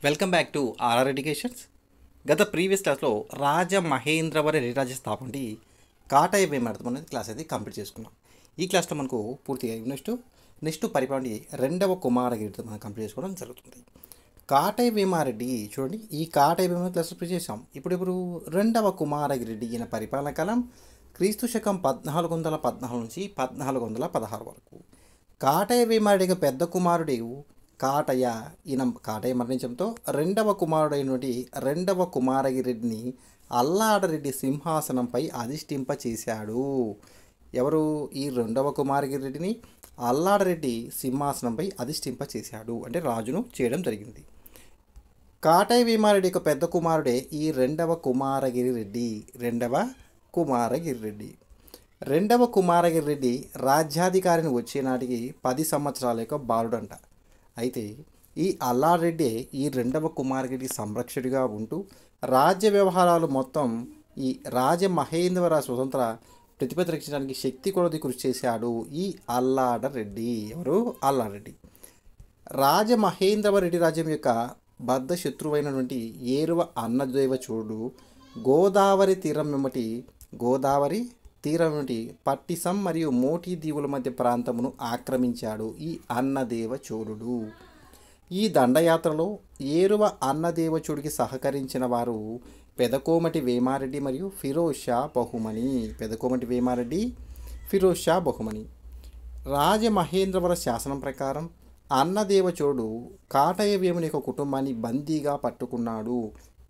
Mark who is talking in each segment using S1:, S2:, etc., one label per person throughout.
S1: Welcome back to RR educations. గత previous క్లాస్లో రాజమహేంద్రవరి రిరాజ్య స్థాపనటి కాటాయ వేమార్థం అనేది క్లాస్ అయితే కంప్లీట్ చేసుకున్నాం. ఈ క్లాస్లో మనకు పూర్తిగా నెక్స్ట్ పరిపాలన రెండవ కుమారగిరితో మనం కంప్లీట్ చేసుకోవడం జరుగుతుంది. కాటాయ వేమారెడ్డి చూడండి, ఈ కాటాయ వేమ క్లాస్ ప్రీ చేసాం. ఇప్పుడు రెండవ కుమారగిరెడ్డి ఈయన పరిపాలన కాలం క్రీస్తు శకం 1414 నుంచి 1416 వరకు. కాటాయ వేమారెడ్డి పెద్ద కుమారుడు కాటయ్య. ఈయన కాటయ్య మరణించడంతో రెండవ కుమారుడైనటువంటి రెండవ కుమారగిరెడ్డిని అల్లాడరెడ్డి సింహాసనంపై అధిష్ఠింప చేశాడు. ఎవరు? ఈ రెండవ కుమారగిరెడ్డిని అల్లాడరెడ్డి సింహాసనంపై అధిష్ఠింప చేశాడు, అంటే రాజును చేయడం జరిగింది. కాటయ్య వేమారెడ్డి యొక్క పెద్ద కుమారుడే ఈ రెండవ కుమారగిరిరెడ్డి. రెండవ కుమారగిరిరెడ్డి రాజ్యాధికారిని వచ్చే నాటికి 10 సంవత్సరాల యొక్క బాలుడంట. అయితే ఈ అల్లారెడ్డి ఈ రెండవ కుమారగిరి సంరక్షకుడిగా ఉంటూ రాజ్య వ్యవహారాలు మొత్తం ఈ రాజమహేంద్రవర స్వతంత్ర ప్రతిపత్తించడానికి శక్తి కొలది కృషి చేశాడు ఈ అల్లాడరెడ్డి. ఎవరు? అల్లారెడ్డి. రాజమహేంద్రవరెడ్డి రాజ్యం యొక్క బద్ధ శత్రువైనటువంటి ఏరువ అన్నదేవచూడు గోదావరి తీరం వెంబటి పట్టిసం మరియు మోటీ దీవుల మధ్య ప్రాంతమును ఆక్రమించాడు ఈ అన్నదేవచోడుడు. ఈ దండయాత్రలో ఏరువ అన్నదేవచోడికి సహకరించిన వారు పెదకోమటి వేమారెడ్డి మరియు ఫిరోజ్ షా బహుమని. రాజమహేంద్రవర శాసనం ప్రకారం అన్నదేవచోడు కాటయ్య వేముని యొక్క కుటుంబాన్ని బందీగా పట్టుకున్నాడు.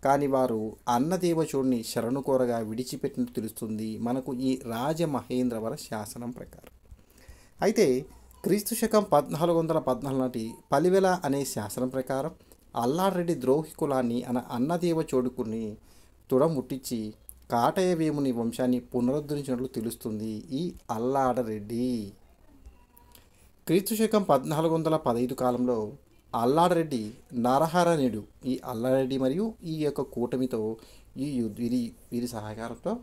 S1: కానీ వారు అన్నదేవచోడిని శరణు కోరగా విడిచిపెట్టినట్టు తెలుస్తుంది మనకు ఈ రాజమహేంద్రవర శాసనం ప్రకారం. అయితే క్రీస్తు శకం 1414 నాటి పలివెల అనే శాసనం ప్రకారం అల్లారెడ్డి ద్రోహి కులాన్ని అన్నదేవచోడుకుని తుడముట్టించి కాటయ్య వేముని వంశాన్ని పునరుద్ధరించినట్లు తెలుస్తుంది ఈ అల్లాడరెడ్డి. క్రీస్తు శకం 1415 కాలంలో అల్లాడరెడ్డి నరహరనుడు ఈ అల్లారెడ్డి మరియు ఈ యొక్క కూటమితో వీరి సహకారంతో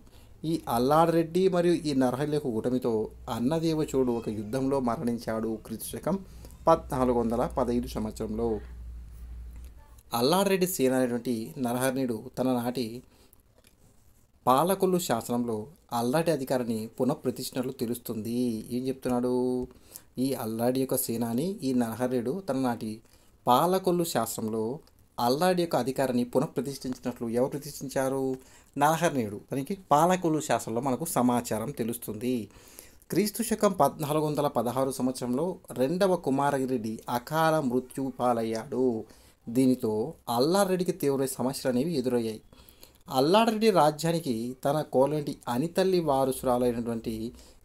S1: ఈ అల్లాడరెడ్డి మరియు ఈ నరహరి యొక్క కూటమితో అన్నదేవచోడు ఒక యుద్ధంలో మరణించాడు క్రీస్తు శకం 1415 సంవత్సరంలో. అల్లాడరెడ్డి సేన అనేటువంటి నరహరునుడు తన నాటి పాలకొల్లు శాసనంలో అల్లాడి అధికారిని పునఃప్రతిష్ఠించినట్లు తెలుస్తుంది. ఏం చెప్తున్నాడు? ఈ అల్లాడి యొక్క సేనాని ఈ నరహరుడు తన నాటి పాలకొల్లు శాస్త్రంలో అల్లాడి యొక్క అధికారాన్ని పునఃప్రతిష్ఠించినట్లు ఎవరు ప్రతిష్ఠించారు? నరహరుడు. దానికి పాలకొల్లు శాస్త్రంలో మనకు సమాచారం తెలుస్తుంది. క్రీస్తు శకం 1416 సంవత్సరంలో రెండవ కుమారగిరెడ్డి అకాల మృత్యు పాలయ్యాడు. దీనితో అల్లారెడ్డికి తీవ్ర సమస్యలు అనేవి ఎదురయ్యాయి. అల్లారెడ్డి రాజ్యానికి తన కోలంటి అనితల్లి వారసురాలైనటువంటి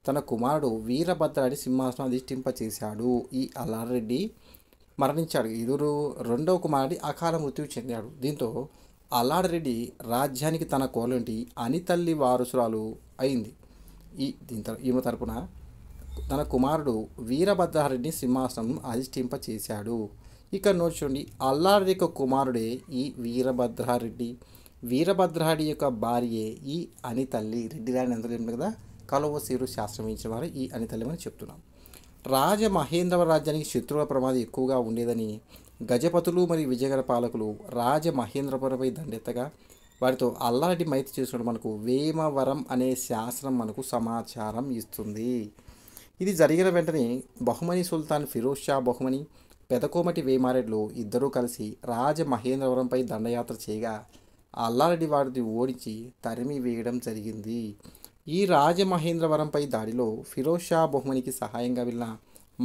S1: తన కుమారుడు వీరభద్రాడి సింహాసనం అధిష్ఠింప చేశాడు. ఈ అల్లారెడ్డి మరణించాడు. రెండవ కుమారుడి అకాల మృత్యువు చెందాడు. దీంతో అల్లాడరెడ్డి రాజ్యానికి తన కోలంటి అనితల్లి వారసురాలు అయింది. ఈమె తరపున తన కుమారుడు వీరభద్రారెడ్డిని సింహాసనం అధిష్ఠింప చేశాడు. ఇక్కడ నోట్ చూడండి, అల్లారెడ్డి యొక్క కుమారుడే ఈ వీరభద్రారెడ్డి యొక్క భార్యే ఈ అనితల్లి. రెడ్డి రాని ఎంత కదా కలవసీరు శాస్త్రం ఇచ్చిన వారు ఈ అనితల్లి అని చెప్తున్నాం. రాజమహేంద్రవర రాజ్యానికి శత్రువుల ప్రమాదం ఎక్కువగా ఉండేదని గజపతులు మరియు విజయనగర పాలకులు రాజమహేంద్రపురంపై దండెత్తగా వారితో అల్లారెడ్డి మైత్రి చేసుకోవడం మనకు వేమవరం అనే శాసనం మనకు సమాచారం ఇస్తుంది. ఇది జరిగిన వెంటనే బహుమని సుల్తాన్ ఫిరోజ్ షా బహుమని పెదకోమటి వేమారెడ్డిలు ఇద్దరూ కలిసి రాజమహేంద్రవరంపై దండయాత్ర చేయగా అల్లారెడ్డి వారిని ఓడించి తరిమి వేయడం జరిగింది. ఈ రాజమహేంద్రవరంపై దాడిలో ఫిరోజ్ షా బహుమనికి సహాయంగా వెళ్ళిన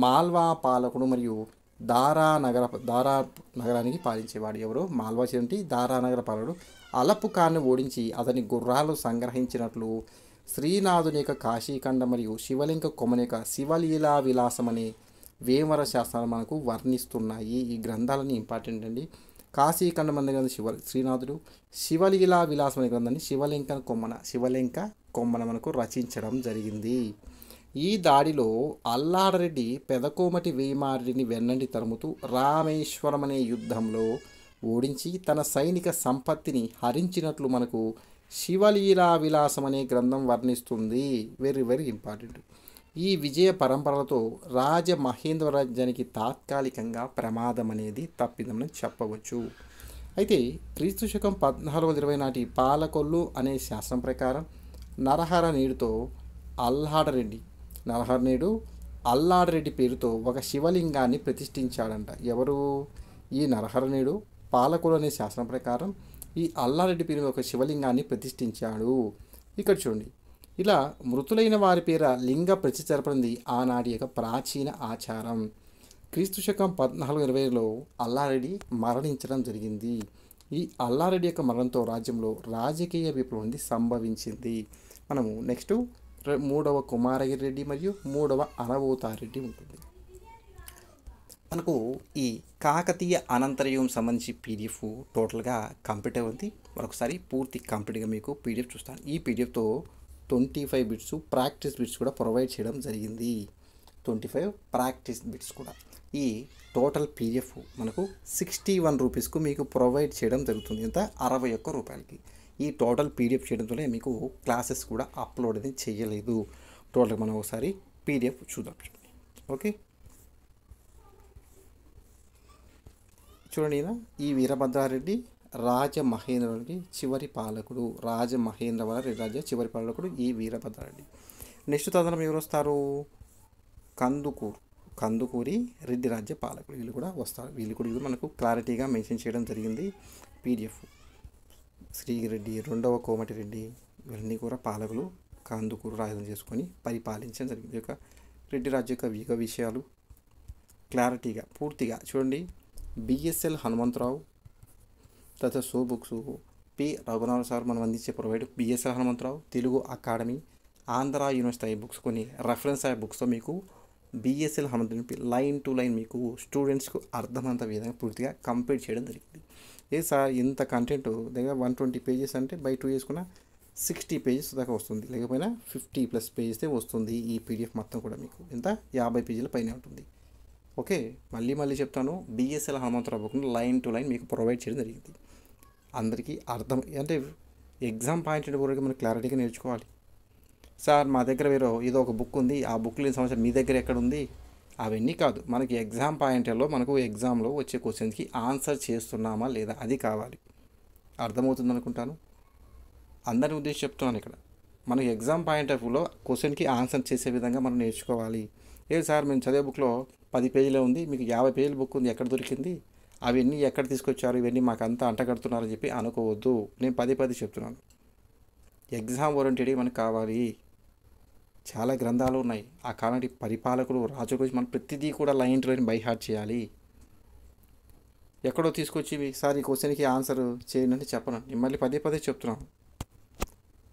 S1: మాల్వా పాలకుడు మరియు దారా నగరానికి పాలించేవాడు. ఎవరు? మాల్వా చేయండి దారా నగర పాలకుడు అలపు ఖాన్ను ఓడించి అతని గుర్రాలు సంగ్రహించినట్లు శ్రీనాథుని యొక్క కాశీఖండ మరియు శివలింగ కొమ్మని యొక్క శివలీలా విలాసం అనే వేమవర శాస్త్రాలు మనకు వర్ణిస్తున్నాయి. ఈ గ్రంథాలని ఇంపార్టెంట్ అండి. కాశీఖండం అనే గ్రంథం శ్రీనాథుడు, శివలీలా విలాసం అనే గ్రంథాన్ని శివలింక కొమ్మన మనకు రచించడం జరిగింది. ఈ దాడిలో అల్లాడరెడ్డి పెదకోమటి వేమారెడ్డిని వెన్నంటి తరుముతూ రామేశ్వరం అనే యుద్ధంలో ఓడించి తన సైనిక సంపత్తిని హరించినట్లు మనకు శివలీలా విలాసం అనే గ్రంథం వర్ణిస్తుంది. Very very important. ఈ విజయ పరంపరలతో రాజమహేంద్ర రాజ్యానికి తాత్కాలికంగా ప్రమాదం అనేది తప్పిందని చెప్పవచ్చు. అయితే క్రీస్తు శకం 1420 నాటి పాలకొల్లు అనే శాసనం ప్రకారం నరహరనేడుతో అల్లాడరెడ్డి నరహరనేడు అల్లాడరెడ్డి పేరుతో ఒక శివలింగాన్ని ప్రతిష్ఠించాడంట. ఎవరు? ఈ నరహరనేడు పాలకొల్లు అనే శాసనం ప్రకారం ఈ అల్లారెడ్డి పేరు ఒక శివలింగాన్ని ప్రతిష్ఠించాడు. ఇక్కడ చూడండి, ఇలా మృతులైన వారి పేర లింగ ప్రతిష్ఠ జరపడింది ఆనాటి యొక్క ప్రాచీన ఆచారం. క్రీస్తు శకం 1420లో అల్లారెడ్డి మరణించడం జరిగింది. ఈ అల్లారెడ్డి యొక్క మరణంతో రాజ్యంలో రాజకీయ విప్లవం సంభవించింది. మనము నెక్స్ట్ 3వ కుమారగిరి రెడ్డి మరియు 3వ అనవోతారెడ్డి ఉంటుంది. మనకు ఈ కాకతీయ అనంతరయుగం సంబంధించి పీడిఎఫ్ టోటల్గా కంప్లీట్ ఉంది. మరొకసారి పూర్తి కంప్లీట్గా మీకు పీడిఎఫ్ చూస్తాను. ఈ పీడిఎఫ్తో 25 బిట్స్ ప్రాక్టీస్ బిట్స్ కూడా ప్రొవైడ్ చేయడం జరిగింది. 25 ప్రాక్టీస్ బిట్స్ కూడా. ఈ టోటల్ పీడిఎఫ్ మనకు 61 రూపీస్కు మీకు ప్రొవైడ్ చేయడం జరుగుతుంది. ఎంత? 61 రూపాయలకి. ఈ టోటల్ పీడిఎఫ్ చేయడంతోనే మీకు క్లాసెస్ కూడా అప్లోడ్ అనేది చేయలేదు. టోటల్ మనం ఒకసారి పీడిఎఫ్ చూద్దాం. ఓకే, చూడండి. ఈ వీరభద్రారెడ్డి రాజమహేంద్రవరానికి చివరి పాలకుడు. రాజమహేంద్రవర రాజ్య చివరి పాలకుడు ఈ వీరభద్రారెడ్డి. నెక్స్ట్ తదనం ఎవరు వస్తారు? కందుకూరి రెడ్డి రాజ్య పాలకులు. వీళ్ళు కూడా వస్తారు. వీళ్ళు కూడా మనకు క్లారిటీగా మెన్షన్ చేయడం జరిగింది పీడిఎఫ్. శ్రీరెడ్డి, 2వ కోమటిరెడ్డి, ఇవన్నీ కూడా పాలకులు కందుకూరు రాజధాని చేసుకొని పరిపాలించడం జరిగింది. యొక్క రెడ్డి రాజ్య యొక్క విషయాలు క్లారిటీగా పూర్తిగా చూడండి. బిఎస్ఎల్ హనుమంతరావు, తర్వాత so books P Raghunath sir మనం అందించే provide BSL Hanumantha Rao, Telugu academy, Andhra university books కొన్ని రెఫరెన్స్ బుక్స్తో మీకు BSL Hanumantha Rao line to line మీకు స్టూడెంట్స్కు అర్థమంత విధంగా పూర్తిగా కంప్లీట్ చేయడం జరిగింది. ఏ సార్ ఇంత కంటెంట్ దగ్గర 120 పేజెస్ అంటే బై 2 చేసుకున్న 60 పేజెస్ దాకా వస్తుంది, లేకపోయినా 50+ పేజెస్ వస్తుంది. ఈ పీడిఎఫ్ మొత్తం కూడా మీకు ఎంత 50 పేజీల పైన ఉంటుంది. ఓకే, మళ్ళీ చెప్తాను. బిఎస్ఎల్ హనుమంతరావు బుక్ను లైన్ టు లైన్ మీకు ప్రొవైడ్ చేయడం జరిగింది. అందరికీ అర్థం అంటే ఎగ్జామ్ పాయింట్ వరకు మనం క్లారిటీగా నేర్చుకోవాలి. సార్ మా దగ్గర ఏదో ఒక బుక్ ఉంది, ఆ బుక్ లేని సమస్య మీ దగ్గర ఎక్కడ ఉంది? అవన్నీ కాదు. మనకి ఎగ్జామ్ పాయింట్లో మనకు ఎగ్జామ్లో వచ్చే క్వశ్చన్స్కి ఆన్సర్ చేస్తున్నామా లేదా అది కావాలి. అర్థమవుతుంది అనుకుంటాను. అందరి ఉద్దేశం చెప్తున్నాను. ఇక్కడ మనకి ఎగ్జామ్ పాయింట్ ఆఫ్ వ్యూలో క్వశ్చన్కి ఆన్సర్ చేసే విధంగా మనం నేర్చుకోవాలి. సార్ మేము చదివే బుక్లో 10 పేజీలే ఉంది, మీకు 50 పేజీల బుక్ ఉంది, ఎక్కడ దొరికింది? అవన్నీ ఎక్కడ తీసుకొచ్చారు? ఇవన్నీ మాకు అంతా అంటగడుతున్నారని చెప్పి అనుకోవద్దు. నేను 10 చెప్తున్నాను. ఎగ్జామ్ ఓరియంటెడ్గా మనకు కావాలి. చాలా గ్రంథాలు ఉన్నాయి. ఆ కాలానికి పరిపాలకులు రాజు గురించి మనం ప్రతిదీ కూడా line to line by heart చేయాలి. ఎక్కడో తీసుకొచ్చి సార్ ఈ క్వశ్చన్కి ఆన్సర్ చేయండి అంటే చెప్పను. నేను మళ్ళీ 10 చెప్తున్నాను.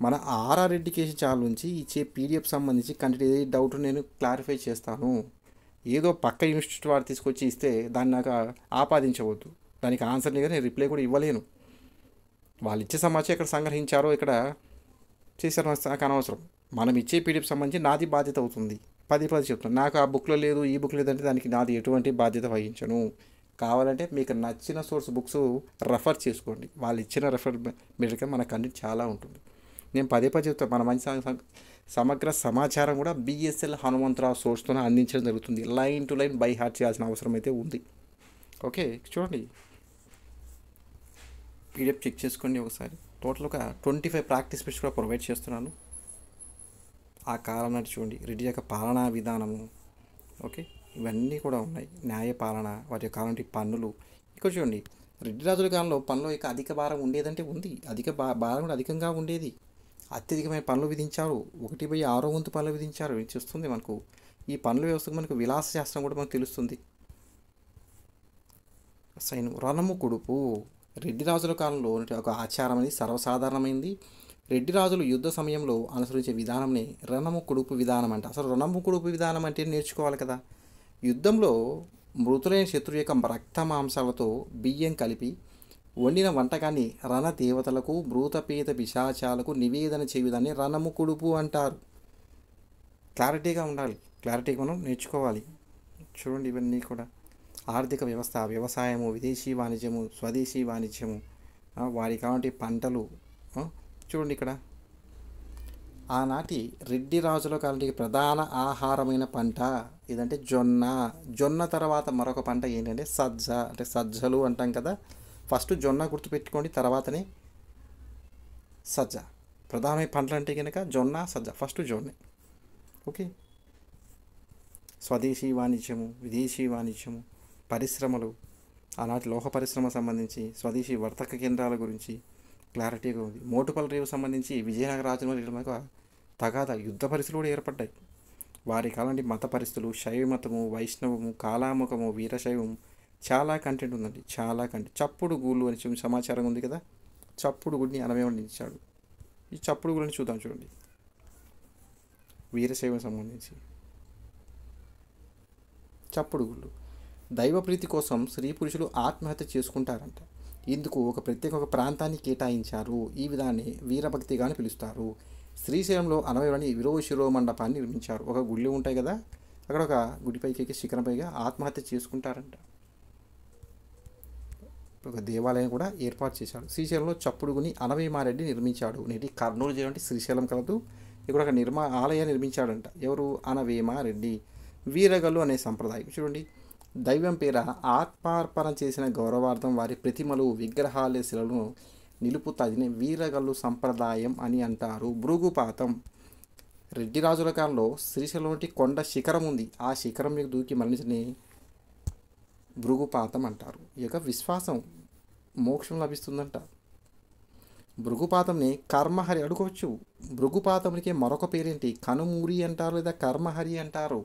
S1: మన ఆర్ఆర్ ఎడ్యుకేషన్ ఛానల్ నుంచి ఇచ్చే పీడిఎఫ్ సంబంధించి కంటెంట్ ఏ డౌట్ నేను క్లారిఫై చేస్తాను. ఏదో పక్క యూనివర్సిటీ వారు తీసుకొచ్చి ఇస్తే దాన్ని నాకు ఆపాదించవద్దు. దానికి ఆన్సర్ నేను రిప్లై కూడా ఇవ్వలేను. వాళ్ళు ఇచ్చే సమాచారం ఎక్కడ సంగ్రహించారో ఇక్కడ చేశారో నాకు అనవసరం. మనం ఇచ్చే పీడిఎఫ్ సంబంధించి నాది బాధ్యత అవుతుంది. 10 చెప్తాను. నాకు ఆ బుక్లో లేదు, ఈ బుక్ లేదంటే దానికి నాది ఎటువంటి బాధ్యత వహించను. కావాలంటే మీకు నచ్చిన సోర్స్ బుక్స్ రెఫర్ చేసుకోండి. వాళ్ళు ఇచ్చిన రెఫర్ మీదగా మన కంటెంట్ చాలా ఉంటుంది. నేను 10 చెప్తాను. మన మంచి సమగ్ర సమాచారం కూడా బిఎస్ఎల్ హనుమంతరావు సోర్స్తోనే అందించడం జరుగుతుంది. Line to line by heart చేయాల్సిన అవసరం అయితే ఉంది. ఓకే, చూడండి పీడిఎఫ్ చెక్ చేసుకోండి ఒకసారి. టోటల్గా 25 ప్రాక్టీస్ బిట్స్ కూడా ప్రొవైడ్ చేస్తున్నాను. ఆ కాలం నాటి చూడండి రెడ్డి యొక్క పాలనా విధానము. ఓకే, ఇవన్నీ కూడా ఉన్నాయి. న్యాయ పాలన, వాటి యొక్క కాలం పన్నులు. ఇక్కడ చూడండి రెడ్డి రాజుల కాలంలో పన్నుల యొక్క అధిక భారం ఉండేదంటే ఉంది. భారం కూడా అధికంగా ఉండేది. అత్యధికమైన పన్నులు విధించారు. 1/6 వంతు పన్నులు విధించారు. ఇది చూస్తుంది మనకు. ఈ పన్నుల వ్యవస్థకు మనకు విలాస శాస్త్రం కూడా మనకు తెలుస్తుంది. రణము కుడుపు రెడ్డి రాజుల కాలంలో ఒక ఆచారం అనేది సర్వసాధారణమైంది. రెడ్డి రాజులు యుద్ధ సమయంలో అనుసరించే విధానంని రణము కుడుపు విధానం అంట. అసలు రణము కుడుపు విధానం అంటే నేర్చుకోవాలి కదా. యుద్ధంలో మృతులైన శత్రువు యొక్క రక్త మాంసాలతో బియ్యం కలిపి వండిన వంటకాన్ని రణదేవతలకు, భూతపేత పిశాచాలకు నివేదన చేయడాన్ని రణము కుడుపు అంటారు. క్లారిటీగా ఉండాలి. క్లారిటీగా మనం నేర్చుకోవాలి. చూడండి ఇవన్నీ కూడా ఆర్థిక వ్యవస్థ, వ్యవసాయము, విదేశీ వాణిజ్యము, స్వదేశీ వాణిజ్యము, వారికి కావాలంటే పంటలు. చూడండి ఇక్కడ ఆనాటి రెడ్డి రాజుల కాలానికి ప్రధాన ఆహారమైన పంట ఏదంటే జొన్న. జొన్న తర్వాత మరొక పంట ఏంటంటే సజ్జ, అంటే సజ్జలు అంటాం కదా. ఫస్ట్ జొన్న గుర్తుపెట్టుకోండి, తర్వాతనే సజ్జ. ప్రధానమైన పంటలు అంటే కనుక జొన్న, సజ్జ. ఫస్ట్ జొన్నే. ఓకే. స్వదేశీ వాణిజ్యము, విదేశీ వాణిజ్యము, పరిశ్రమలు, ఆనాటి లోహ పరిశ్రమ సంబంధించి స్వదేశీ వర్తక కేంద్రాల గురించి క్లారిటీగా ఉంది. మోటుపల్లి రేవు సంబంధించి విజయనగర రాజుల తగాదా యుద్ధ పరిస్థితులు కూడా ఏర్పడ్డాయి. వారి కాలంటి మత పరిస్థితులు, శైవ మతము, వైష్ణవము, కాలాముఖము, వీరశైవం, చాలా కంటెంట్ ఉందండి, చాలా కంటెంట్. చప్పుడు గూళ్ళు అని సమాచారం ఉంది కదా, చప్పుడు గుడిని ఇచ్చాడు. ఈ చప్పుడు గుడిని చూద్దాం చూడండి. వీరశైవం సంబంధించి చప్పుడు గుళ్ళు. దైవ ప్రీతి కోసం స్త్రీ పురుషులు ఆత్మహత్య చేసుకుంటారంట. ఇందుకు ఒక ప్రత్యేక ప్రాంతాన్ని కేటాయించారు. ఈ విధాన్ని వీరభక్తిగా అని పిలుస్తారు. శ్రీశైలంలో 90 విరవ శిరో మండపాన్ని నిర్మించారు. ఒక గుళ్ళు ఉంటాయి కదా, అక్కడ ఒక గుడిపైకి శిఖరంపైగా ఆత్మహత్య చేసుకుంటారంట. ఒక దేవాలయం కూడా ఏర్పాటు చేశాడు. శ్రీశైలంలో చప్పుడు గుని అనవేమారెడ్డి నిర్మించాడు. నేటి కర్నూలు జిల్లా అంటే శ్రీశైలం కలదు. ఇక్కడ ఒక ఆలయాన్ని నిర్మించాడంట. ఎవరు? అనవేమారెడ్డి. వీరగల్లు అనే సంప్రదాయం చూడండి. దైవం పేర ఆత్మార్పణ చేసిన గౌరవార్థం వారి ప్రతిమలు, విగ్రహాల శిలను నిలుపుతాదిని వీరగల్లు సంప్రదాయం అని అంటారు. భృగుపాతం. రెడ్డి రాజుల కాలంలో శ్రీశైలం కొండ శిఖరం ఉంది. ఆ శిఖరం మీకు దూకి మరణించిన భృగుపాతం అంటారు. ఈ యొక్క విశ్వాసం మోక్షం లభిస్తుందంట. భృగుపాతంని కర్మహరి అడుకోవచ్చు. భృగుపాతంకి మరొక పేరేంటి? కనుమూరి అంటారు, లేదా కర్మహరి అంటారు.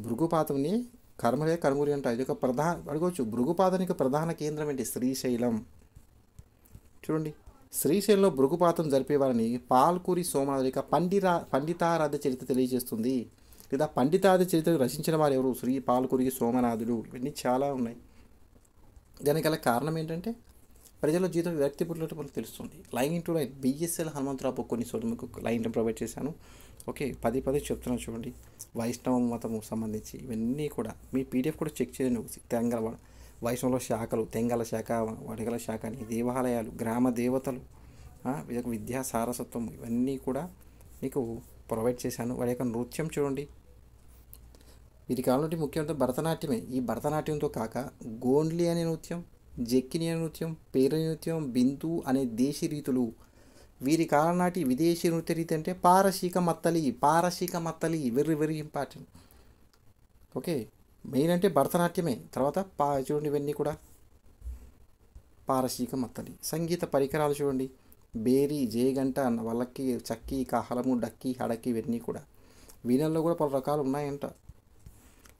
S1: భృగుపాతంని కర్మహరి, కనుమూరి అంటారు. ఇది ఒక అడుకోవచ్చు. భృగుపాతానికి ప్రధాన కేంద్రం ఏంటి? శ్రీశైలం. చూడండి, శ్రీశైలంలో భృగుపాతం జరిపేవారిని పాల్కూరి సోమనాథుడిక పండితారాధ్య చరిత్ర తెలియజేస్తుంది. లేదా పండితారాధ్య చరిత్ర రచించిన వారు ఎవరు? శ్రీ పాల్కూరి సోమనాథుడు. ఇవన్నీ చాలా ఉన్నాయి. దానికి గల కారణం ఏంటంటే ప్రజల జీవితం వ్యక్తి పుట్టినట్టు తెలుస్తుంది. Line to line BSL Hanumantha Rao కొన్ని చోట్ల మీకు లైన్ ప్రొవైడ్ చేశాను. ఓకే, 10 చెప్తున్నాను చూడండి. వైష్ణవ మతము సంబంధించి ఇవన్నీ కూడా మీ పీడిఎఫ్ కూడా చెక్ చేయండి. తెంగల వైష్ణవుల శాఖలు, తెంగల శాఖ, వడగల శాఖ అని, దేవాలయాలు, గ్రామ దేవతలు, విద్యా సారస్వత్వం, ఇవన్నీ కూడా మీకు ప్రొవైడ్ చేశాను. వారి యొక్క నృత్యం చూడండి. వీరి కాలంలో ముఖ్యంగా భరతనాట్యమే. ఈ భరతనాట్యంతో కాక గోండ్లి అనే నృత్యం, జక్కిని అనే నృత్యం, పేరు నృత్యం, బిందు అనే దేశీ రీతులు. వీరి కాలం నాటి విదేశీ నృత్య రీతి అంటే పారశీక మత్తలి very very important. Okay, main అంటే భరతనాట్యమే. తర్వాత చూడండి, ఇవన్నీ కూడా పారశీక మత్తలి. సంగీత పరికరాలు చూడండి. బేరీ, జేగంట, వల్లకి, చక్కి, కాహలము, డక్కి, హడక్కి, ఇవన్నీ కూడా. వీణల్లో కూడా పలు రకాలు ఉన్నాయంట.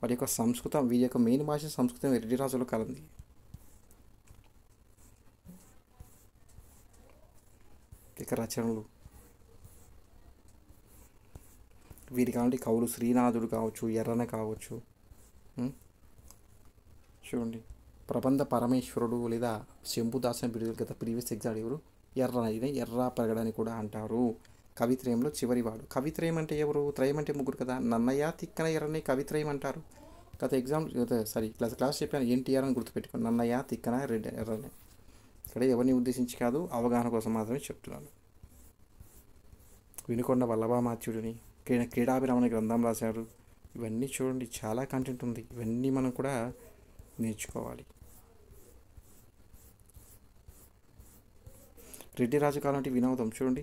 S1: వారి యొక్క సంస్కృతం, వీరి యొక్క మెయిన్ భాష సంస్కృతం రెడ్డి రాజుల కాలంది. ఇక రచనలు వీరి కావంటి కవులు శ్రీనాథుడు కావచ్చు, ఎర్రన కావచ్చు. చూడండి, ప్రబంధ పరమేశ్వరుడు లేదా శంభుదాసన్ బిడుదల గత ప్రీవియస్ ఎగ్జామ్ ఎవరు? ఎర్ర ప్రగడని కూడా అంటారు. కవిత్రయంలో చివరివాడు. కవిత్రయం అంటే ఎవరు? త్రయం అంటే ముగ్గురు కదా. నన్నయ్య, తిక్కన, ఎర్రని కవిత్రయం అంటారు. గత క్లాస్ చెప్పాను. ఎన్టీఆర్ అని గుర్తుపెట్టుకోండి. నన్నయ్య, తిక్కన, ఎర్రని. ఇక్కడ ఎవరిని ఉద్దేశించి కాదు, అవగాహన కోసం మాత్రమే చెప్తున్నాను. వినుకొండ వల్లభామాత్యుడిని క్రీడాభిరమణ గ్రంథం రాశారు. ఇవన్నీ చూడండి, చాలా కంటెంట్ ఉంది. ఇవన్నీ మనం కూడా నేర్చుకోవాలి. రెడ్డి రాజు కాలం నాటి వినోదం చూడండి.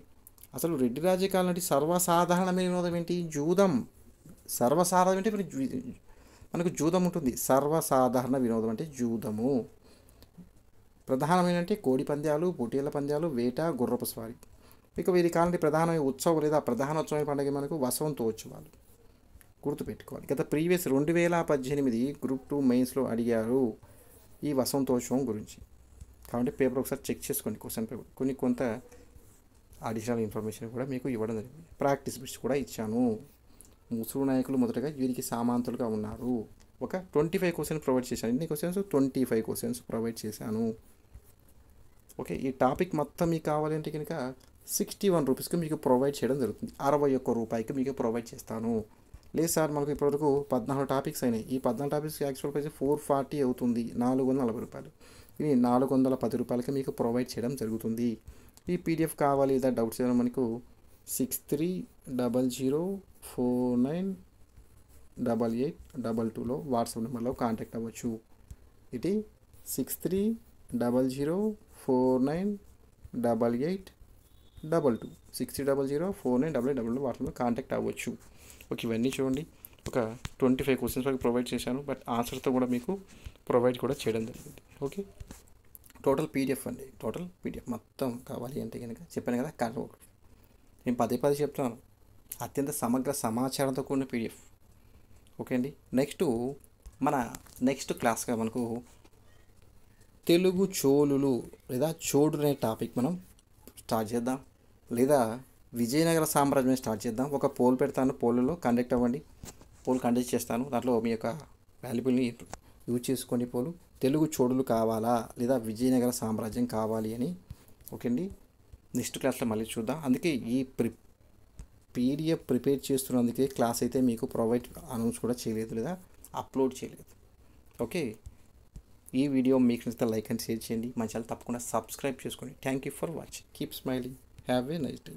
S1: అసలు రెడ్డి రాజు కాలం నాటి సర్వసాధారణమైన వినోదం ఏంటి? జూదం. సర్వసాధారణ అంటే మనకు జూదం ఉంటుంది. సర్వసాధారణ వినోదం అంటే జూదము. ప్రధానమైన అంటే కోడి పంద్యాలు, పోటీల పంద్యాలు, వేట, గుర్రపు స్వారీ. ఇక వీరి కాలంలో ప్రధానమైన ఉత్సవం లేదా ప్రధానోత్సవమైన పండుగ మనకు వసంతోత్సవాలు. గుర్తుపెట్టుకోవాలి. గత ప్రీవియస్ 2018 గ్రూప్ 2 మెయిన్స్లో అడిగారు ఈ వసంతోత్సవం గురించి. కాబట్టి పేపర్ ఒకసారి చెక్ చేసుకోండి. క్వశ్చన్ పేపర్ కొంత అడిషనల్ ఇన్ఫర్మేషన్ కూడా మీకు ఇవ్వడం జరిగింది. ప్రాక్టీస్ బిట్స్ కూడా ఇచ్చాను. ముసుగు నాయకులు మొదటగా వీరికి సామాంతులుగా ఉన్నారు. ఒక 25 క్వశ్చన్ ప్రొవైడ్ చేశాను. ఎన్ని క్వశ్చన్స్? 25 క్వశ్చన్స్ ప్రొవైడ్ చేశాను. ఓకే, ఈ టాపిక్ మొత్తం మీకు కావాలంటే కనుక 61 రూపీస్కి మీకు ప్రొవైడ్ చేయడం జరుగుతుంది. 61 రూపాయికి మీకు ప్రొవైడ్ చేస్తాను. లేదు సార్, మనకు ఇప్పటివరకు 14 టాపిక్స్ అయినాయి. ఈ 14 టాపిక్స్ యాక్చువల్ ప్రైస్ 440 అవుతుంది, 440 రూపాయలు. ఇది 410 రూపాయలకి మీకు ప్రొవైడ్ చేయడం జరుగుతుంది. ఈ పీడిఎఫ్ కావాలి లేదా డౌట్స్ ఏదైనా మనకు 6300498822లో వాట్సాప్ నెంబర్లో కాంటాక్ట్ అవ్వచ్చు. ఇది 63 6000498822 6000498822 వాటిలో కాంటాక్ట్ అవ్వచ్చు. ఓకే, ఇవన్నీ చూడండి. ఒక 25 క్వశ్చన్స్ వరకు ప్రొవైడ్ చేశాను, బట్ ఆన్సర్తో కూడా మీకు ప్రొవైడ్ కూడా చేయడం జరిగింది. ఓకే, టోటల్ పీడిఎఫ్ అండి. టోటల్ పీడిఎఫ్ మొత్తం కావాలి అంటే కనుక చెప్పాను కదా, నేను పదే చెప్తాను, అత్యంత సమగ్ర సమాచారంతో కూడిన పీడిఎఫ్. ఓకే అండి. నెక్స్ట్ క్లాస్గా మనకు తెలుగు చోళులు లేదా చోడులు అనే టాపిక్ మనం స్టార్ట్ చేద్దాం, లేదా విజయనగర సామ్రాజ్యం స్టార్ట్ చేద్దాం. ఒక పోల్ పెడతాను, పోల్లో కండక్ట్ అవ్వండి, పోల్ కండక్ట్ చేస్తాను. దాంట్లో మీ యొక్క వాల్యుబుల్ని యూజ్ చేసుకోండి. పోలు తెలుగు చోడులు కావాలా లేదా విజయనగర సామ్రాజ్యం కావాలి అని. ఓకే అండి, నెక్స్ట్ క్లాస్లో మళ్ళీ చూద్దాం. అందుకే ఈ పీడిఎఫ్ ప్రిపేర్ చేస్తున్నందుకే క్లాస్ అయితే మీకు ప్రొవైడ్ అనౌన్స్ కూడా చేయలేదు లేదా అప్లోడ్ చేయలేదు. ఓకే, ఈ వీడియో మీకు నచ్చితే లైక్ అండ్ షేర్ చేయండి. మన ఛానల్ తప్పకుండా సబ్స్క్రైబ్ చేసుకోండి. Thank you for watching. Keep smiling. Have a nice day.